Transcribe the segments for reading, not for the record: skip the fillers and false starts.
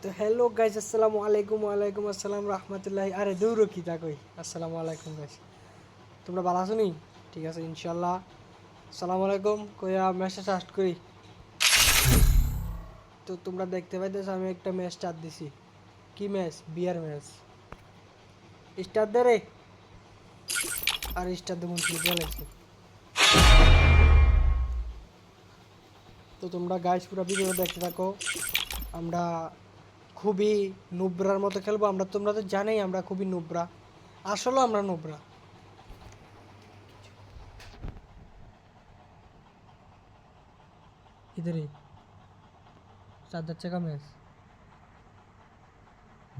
তো hello guys, আসসালামু আলাইকুম। ওয়ালাইকুম আসসালাম রহমতুল্লাহি। আরে দৌড়ো কি তা কই। আসসালামু আলাইকুম গাইস, তোমরা ভালো আছো নি? ঠিক আছে ইনশাল্লাহ। আসসালামু আলাইকুম কইয়া ম্যাচটা স্টার্ট করি। তো তোমরা দেখতে পাইতেছো আমি একটা ম্যাচ স্টার্ট দিছি। কি ম্যাচ? বিয়ার ম্যাচ। স্টার্ট দে রে। আর স্টার্ট দেবো কি বলেছি। তো তোমরা গাইস পুরো ভিডিও দেখতে থাকো। আমরা খুবই নুব্রার মতো খেলবো। তোমরা তো জানোই আমরা খুবই নুব্রা। আসলে আমরা নুব্রা। इधर ही सात अच्छा का मैच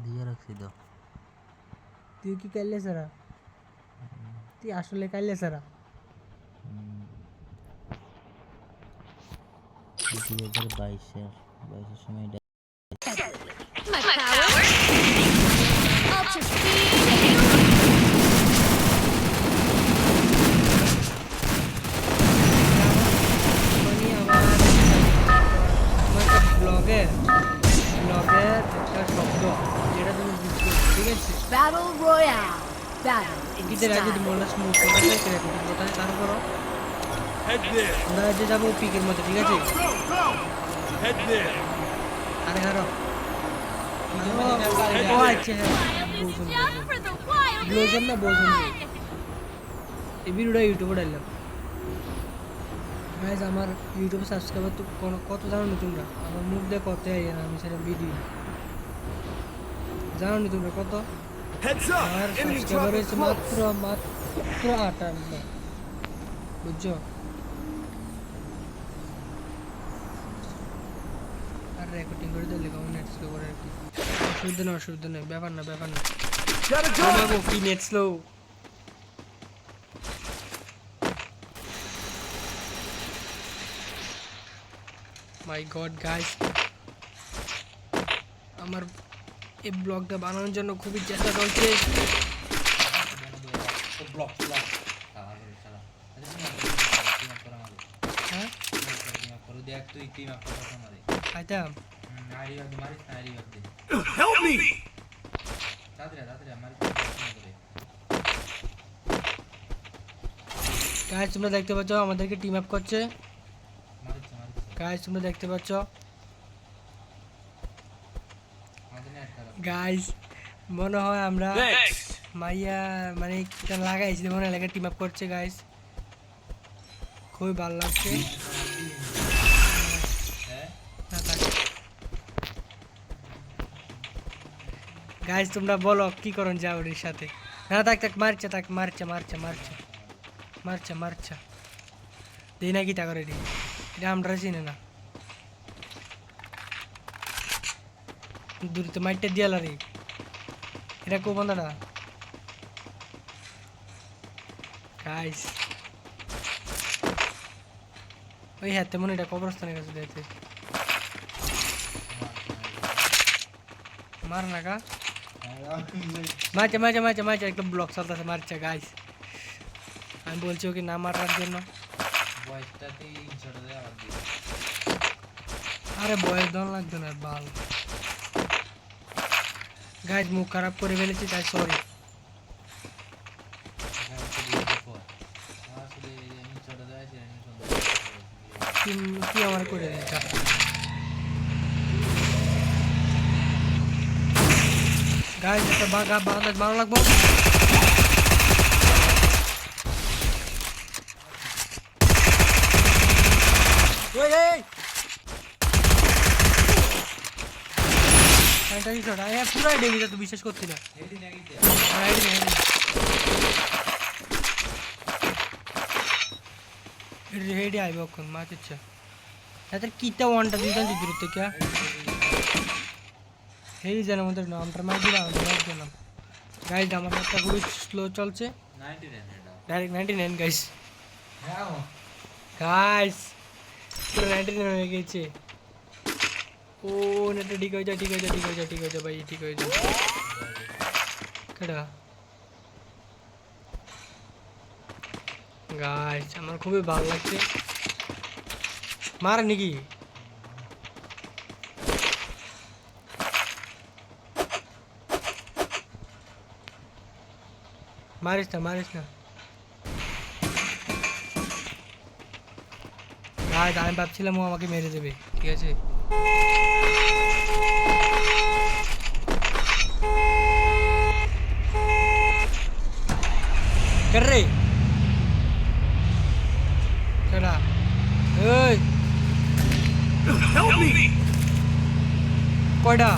দিয়ে রাখছি তো তুই কি কাইলে সারা? তুই আসলে কাইলে সারা? 2022-এর সময় My power. Ultra speed. মানে আমার একটা ব্লগের একটা শব্দ যেটা তুমি বুঝছো, ঠিক আছে? Battle Royale. Battle. এগিয়ে রাখি তুমি বললে স্মুথ কোথায় চালু করো। আমরা যে যাবো পিকের মধ্যে, ঠিক আছে? আরে হারো ও আচ্ছা Down for the wild ব্লোজন না বোঝন fun. এই ভিডিওটা ইউটিউবে ডাললাম। গাইজ আমার ইউটিউবে সাবস্ক্রাইবার তো কত জানো নি তোমরা? আমার মুখ দিয়ে কত আমি সেটা ভিডিও জানো নি তোমরা কত? আমার সাবস্ক্রাইবার হয়েছে মাত্র 58, বুঝছো? আর রেকর্ডিং করে দিলে কেমন নেট স্লো করে আর কি। অসুবিধা নেই, ব্যাপার না বাবু, কি নেট স্লো। মাই গড গাইস, আমার এই ব্লগটা বানানোর জন্য খুবই চেষ্টা চলছে। হ্যাঁ খাইতাম। গাইস তোমরা দেখতে পাচ্ছ আমাদেরকে টিম আপ করছে। গাইস তোমরা দেখতে পাচ্ছ গাইস, মনে হয় আমরা মাইয়া মানে কিটা লাগাইছি, মনে হয় টিম আপ করছে গাইস। খুবই ভালো লাগছে। গাইস তোমরা বলো কি করুন যাও ওর সাথে। না থাক মারছে দেই না কি তা করে রে। এটা আমরা চিনি না, দূরতে মাইটটা দিয়ালা রে। এটা কো বন্ধাটা গাইস, ওই হাতে মনে এটা কবরস্থানের কাছে দেখতে মার না কা মারছে একটা ব্লক চলতেছে, মারছে গাইস। আমি বলছি ওকে না মারার জন্য। আরে বয়স দন লাগতো না বাল। গাইস মুখ খারাপ করে ফেলেছি তাই সরি। কি আমার করে দিয়েছে গাইস, একটা ভালো লাগবো। পুরো ডেমিটা তো বিশ্বাস করছি না। হেডি আইব এখন মাছ ইচ্ছা তাদের কিটা ওয়ানটা দিয়ে যাচ্ছি দূর থেকে। হেডি যেন আমাদের নামটা মার দিলাম দিলাম। গাইজ আমার একটা খুবই স্লো চলছে, ডাইরেক্ট 99 গাইজ। গাইজ পুরো 99 হয়ে গেছে। ও নেটটা ঠিক হয়ে যায় ভাই, ঠিক হয়ে যায়। কেডা গাইজ আমার খুবই ভালো লাগছে। মার নাকি মারিস না গাইস আমি ভাবছিলাম ও আমাকে মেরে দেবে ঠিক আছে कर रे चला ओए Help me! কয়টা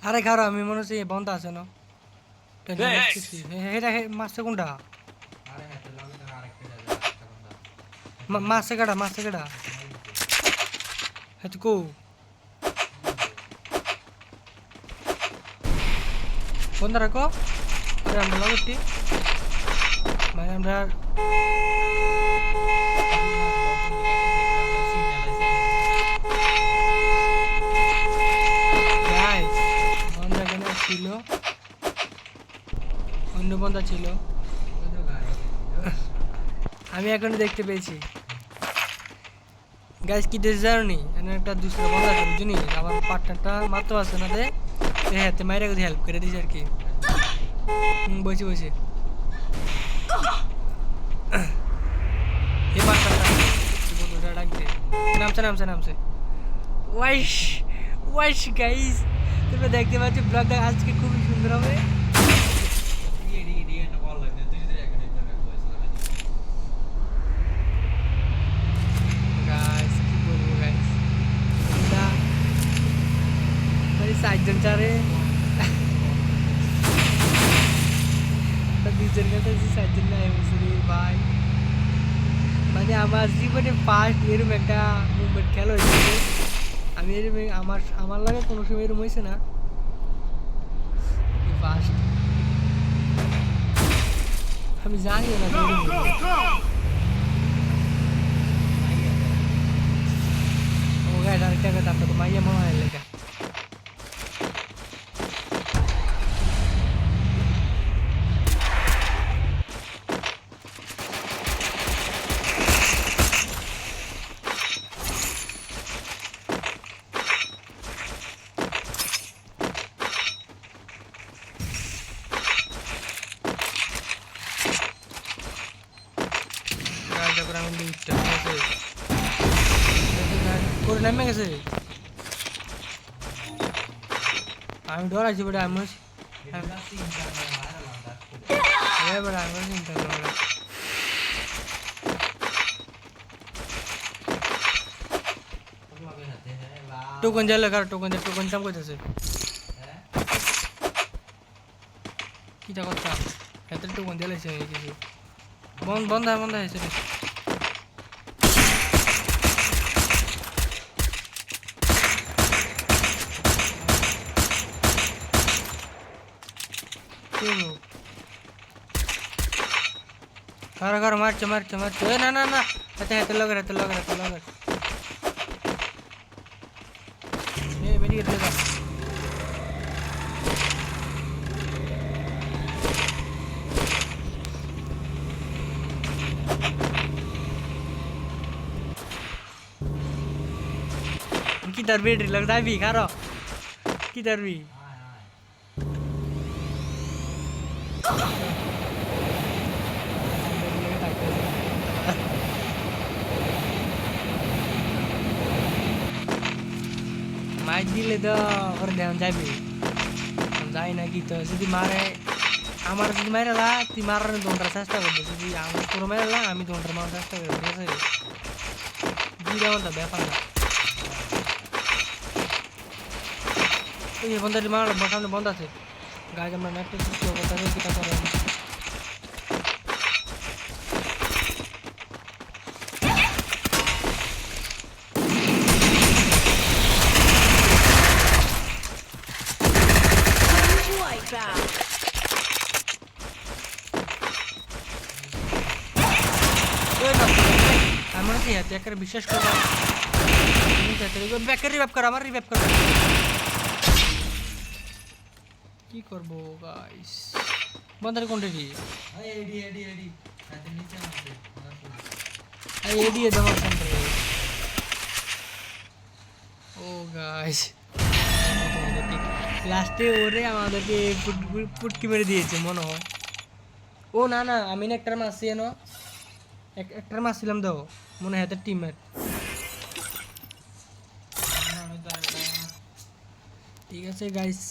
আরে খারাপ আমি মনে হচ্ছে বন্ধ আছে না এটা মাছটা কোনটা মাছটা কাটা হ্যাঁ কো বন্ধ রাখো আরে আমরা লগটি মানে আমরা গাইস বন্ধা কেন ছিল অন্য বন্ধা ছিল আমি এখন দেখতে পেয়েছি গাইস কি দেশ জানি এখানে একটা দুসরা বন্ধা আছে বুঝনি আমার পার্টনারটা মাত্র আছে না দে হ্যাঁ তে মাইরা হেল্প করে দিস আর কি বসে এই পার্টনারটা ডাক দে নামছে ওয়াইশ গাইস তোমরা দেখতে পাচ্ছ ব্লগটা আজকে খুবই সুন্দর হবে গাইস কি বলবো গাইস এটা মানে সাইজন চারে দুজন কাছে সাইজন না এমসি ভাই মানে আমার জীবনে ফার্স্ট এরকম একটা মুভমেন্ট খেলা হয়েছে আমি এরকম আমার লাগে কোনো সময় এরকম হয়েছে না ফার্স্ট আমি জানি না ও গাইস আরেকটা কথা আপনার তো মাইয়া মনে হয় লেখা করে নামে গেছে আমি ডরাইছি বেটা আমি বেটা আমি চিন্তা করবো টোকন যাইলে কার টোকন চাম করতেছে কিটা কথা এত টোকন দিলাইছে কিছু বন্ধ হয়েছে কারো মারছে না হাতে লগর মেডিকেট ले जा किधर बैटरी लगता है भी खारो किधर भी মাইক দিলে তো ওর দেন যাবে যাই না কি তো যদি মারে আমার যদি মারে লা তুই মারার দৌড়ার চেষ্টা করবে যদি আমার পুরো মারে লা আমি দৌড়ার মারার চেষ্টা করবো ঠিক আছে দুইটা বন্ধা ব্যাপার না এই বন্ধাটি মার সামনে বন্ধ আছে গাছ আমরা নেট কথা কিটা করে আমার কি হাতে একবার বিশ্বাস করো ব্যাক কর আমার রিভাইভ কর কি করব গাইস বন্দার কোনটা দি এডি হাতে নিচে আছে এই এডি এ দাও সেন্টারে ও গাইস লাস্টে ওরে আমাদেরকে পুটকি মেরে দিয়েছে মনে হয়। ও না না, আমি না একটা মারছি এনো, একটা মারছিলাম তো মনে হয় হাতের টিমের। ঠিক আছে গাইস।